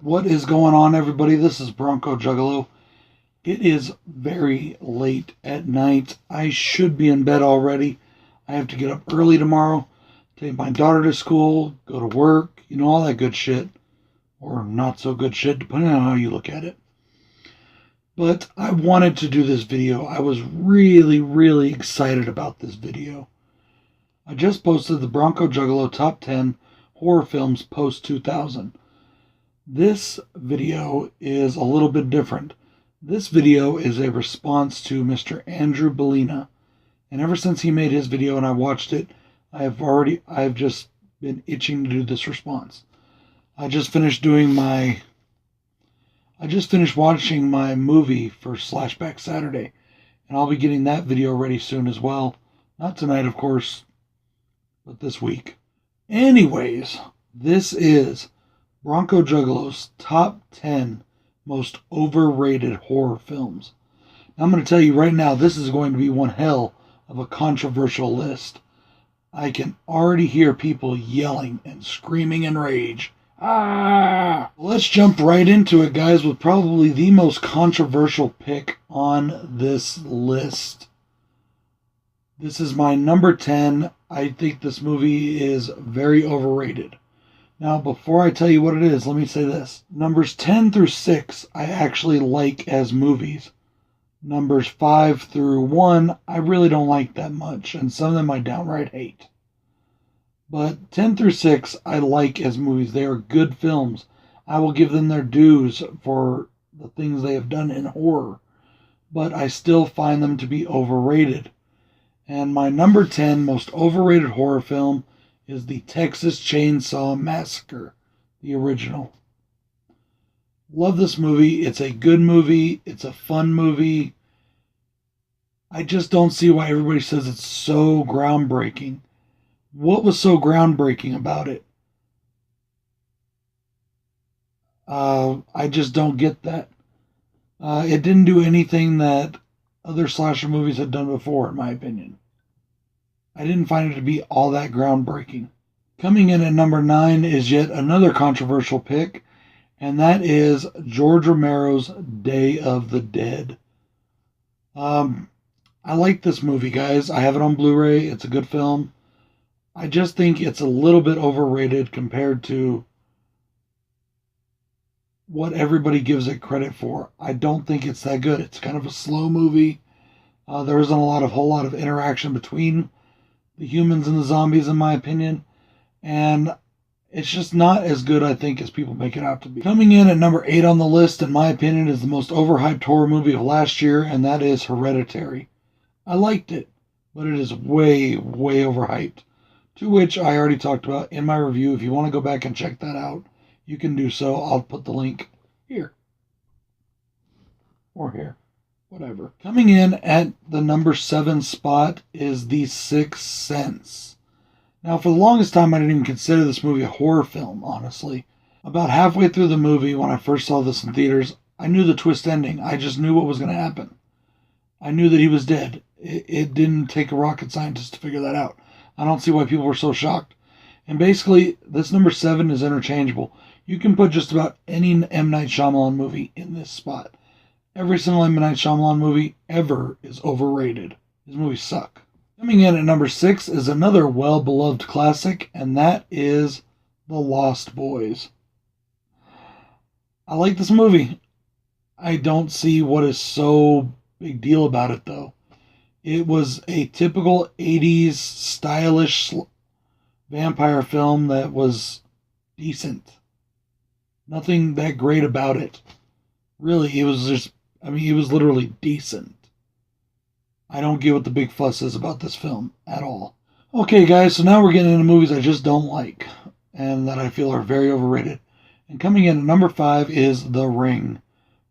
What is going on, everybody? This is BroncoJuggalo. It is very late at night. I should be in bed already. I have to get up early tomorrow, take my daughter to school, go to work, all that good shit. Or not so good shit, depending on how you look at it. But I wanted to do this video. I was really excited about this video. I just posted the BroncoJuggalo Top 10 Horror Films post-2000. This video is a little bit different. This video is a response to Mr. Andrew Ballina. And ever since he made his video and I watched it, I've just been itching to do this response. I just finished watching my movie for Slashback Saturday, and I'll be getting that video ready soon as well. Not tonight, of course, but this week. Anyways, this is BroncoJuggalo's top 10 most overrated horror films. Now, I'm going to tell you right now, this is going to be one hell of a controversial list. I can already hear people yelling and screaming in rage. Let's jump right into it, guys, with probably the most controversial pick on this list. This is my number 10. I think this movie is very overrated. Now, before I tell you what it is, let me say this. Numbers 10 through 6, I actually like as movies. Numbers 5 through 1, I really don't like that much, and some of them I downright hate. But 10 through 6, I like as movies. They are good films. I will give them their dues for the things they have done in horror. But I still find them to be overrated. And my number 10 most overrated horror film is the Texas Chainsaw Massacre, the original. Love this movie. It's a good movie. It's a fun movie. I just don't see why everybody says it's so groundbreaking. What was so groundbreaking about it? I just don't get that. It didn't do anything that other slasher movies had done before, in my opinion. I didn't find it to be all that groundbreaking. Coming in at number 9 is yet another controversial pick, and that is George Romero's Day of the Dead. I like this movie, guys. I have it on Blu-ray. It's a good film. I just think it's a little bit overrated compared to what everybody gives it credit for. I don't think it's that good. It's kind of a slow movie. There isn't a whole lot of interaction between the humans and the zombies, in my opinion. And it's just not as good, I think, as people make it out to be. Coming in at number 8 on the list, in my opinion, is the most overhyped horror movie of last year, and that is Hereditary. I liked it, but it is way overhyped. To which I already talked about in my review. If you want to go back and check that out, you can do so. I'll put the link here. Or here. Whatever. Coming in at the number 7 spot is The Sixth Sense. Now, for the longest time, I didn't even consider this movie a horror film, honestly. About halfway through the movie, when I first saw this in theaters, I knew the twist ending. I just knew what was going to happen. I knew that he was dead. It didn't take a rocket scientist to figure that out. I don't see why people were so shocked. And basically, this number 7 is interchangeable. You can put just about any M. Night Shyamalan movie in this spot. Every single M. Night Shyamalan movie ever is overrated. His movies suck. Coming in at number 6 is another well-beloved classic, and that is The Lost Boys. I like this movie. I don't see what is so big deal about it, though. It was a typical 80s stylish vampire film that was decent. Nothing that great about it. Really, it was literally decent. I don't get what the big fuss is about this film at all. Okay, guys, so now we're getting into movies I just don't like and that I feel are very overrated. And coming in at number 5 is The Ring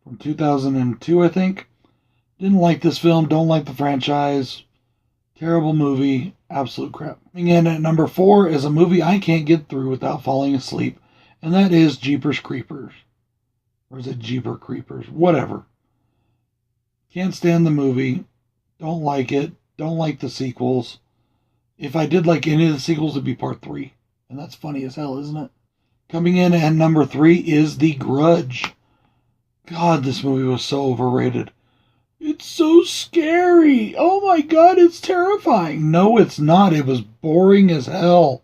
from 2002, I think. Didn't like this film, don't like the franchise. Terrible movie, absolute crap. Coming in at number 4 is a movie I can't get through without falling asleep, and that is Jeepers Creepers. Or is it Jeeper Creepers? Whatever. Can't stand the movie. Don't like it. Don't like the sequels. If I did like any of the sequels, it'd be part 3. And that's funny as hell, isn't it? Coming in at number 3 is The Grudge. God, this movie was so overrated. It's so scary. Oh my God, it's terrifying. No, it's not. It was boring as hell.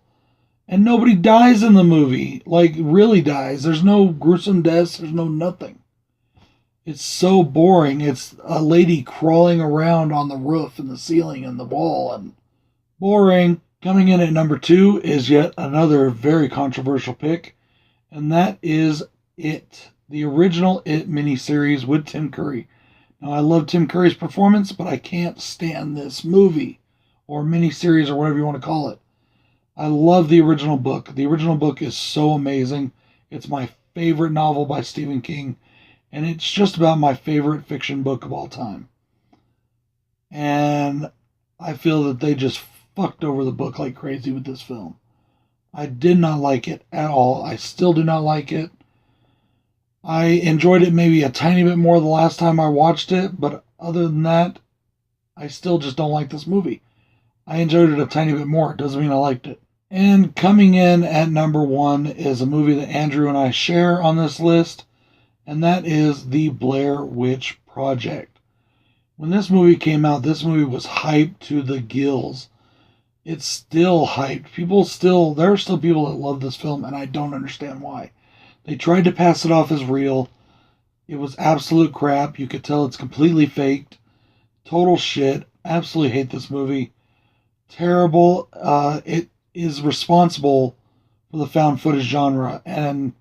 And nobody dies in the movie. Like, really dies. There's no gruesome deaths. There's no nothing. It's so boring. It's a lady crawling around on the roof and the ceiling and the wall. And boring. Coming in at number 2 is yet another very controversial pick. And that is It. The original It miniseries with Tim Curry. Now, I love Tim Curry's performance, but I can't stand this movie or miniseries or whatever you want to call it. I love the original book. The original book is so amazing. It's my favorite novel by Stephen King, and it's just about my favorite fiction book of all time. And I feel that they just fucked over the book like crazy with this film. I did not like it at all. I still do not like it. I enjoyed it maybe a tiny bit more the last time I watched it, but other than that, I still just don't like this movie. I enjoyed it a tiny bit more. It doesn't mean I liked it. And coming in at number 1 is a movie that Andrew and I share on this list, and that is The Blair Witch Project. When this movie came out, this movie was hyped to the gills. It's still hyped. There are still people that love this film, and I don't understand why. They tried to pass it off as real. It was absolute crap. You could tell it's completely faked. Total shit. Absolutely hate this movie. Terrible. It is responsible for the found footage genre. And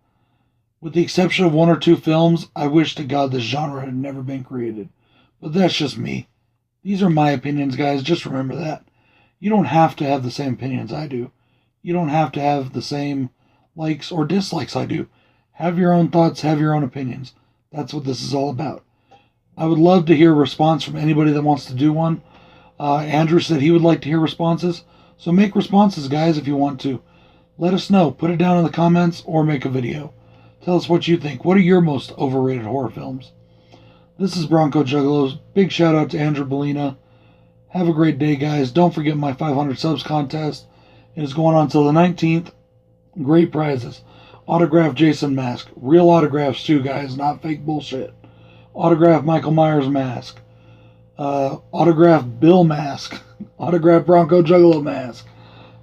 with the exception of 1 or 2 films, I wish to God this genre had never been created. But that's just me. These are my opinions, guys. Just remember that. You don't have to have the same opinions I do. You don't have to have the same likes or dislikes I do. Have your own thoughts, have your own opinions. That's what this is all about. I would love to hear a response from anybody that wants to do one. Andrew said he would like to hear responses. So make responses, guys, if you want to. Let us know. Put it down in the comments or make a video. Tell us what you think. What are your most overrated horror films? This is BroncoJuggalo. Big shout out to Andrew Ballina. Have a great day, guys. Don't forget my 500 subs contest. It is going on until the 19th. Great prizes. Autograph Jason mask. Real autographs too, guys. Not fake bullshit. Autograph Michael Myers mask. Autograph Bill mask. Autograph BroncoJuggalo mask.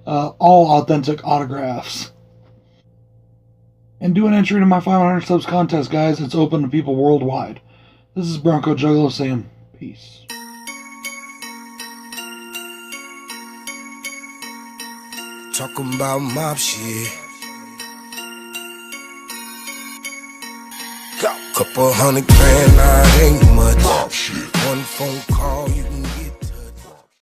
All authentic autographs. And do an entry to my 500 subs contest, guys. It's open to people worldwide. This is BroncoJuggalo saying peace. Talking about mob shit. Couple $100 grand, nah, it ain't much. One phone call, you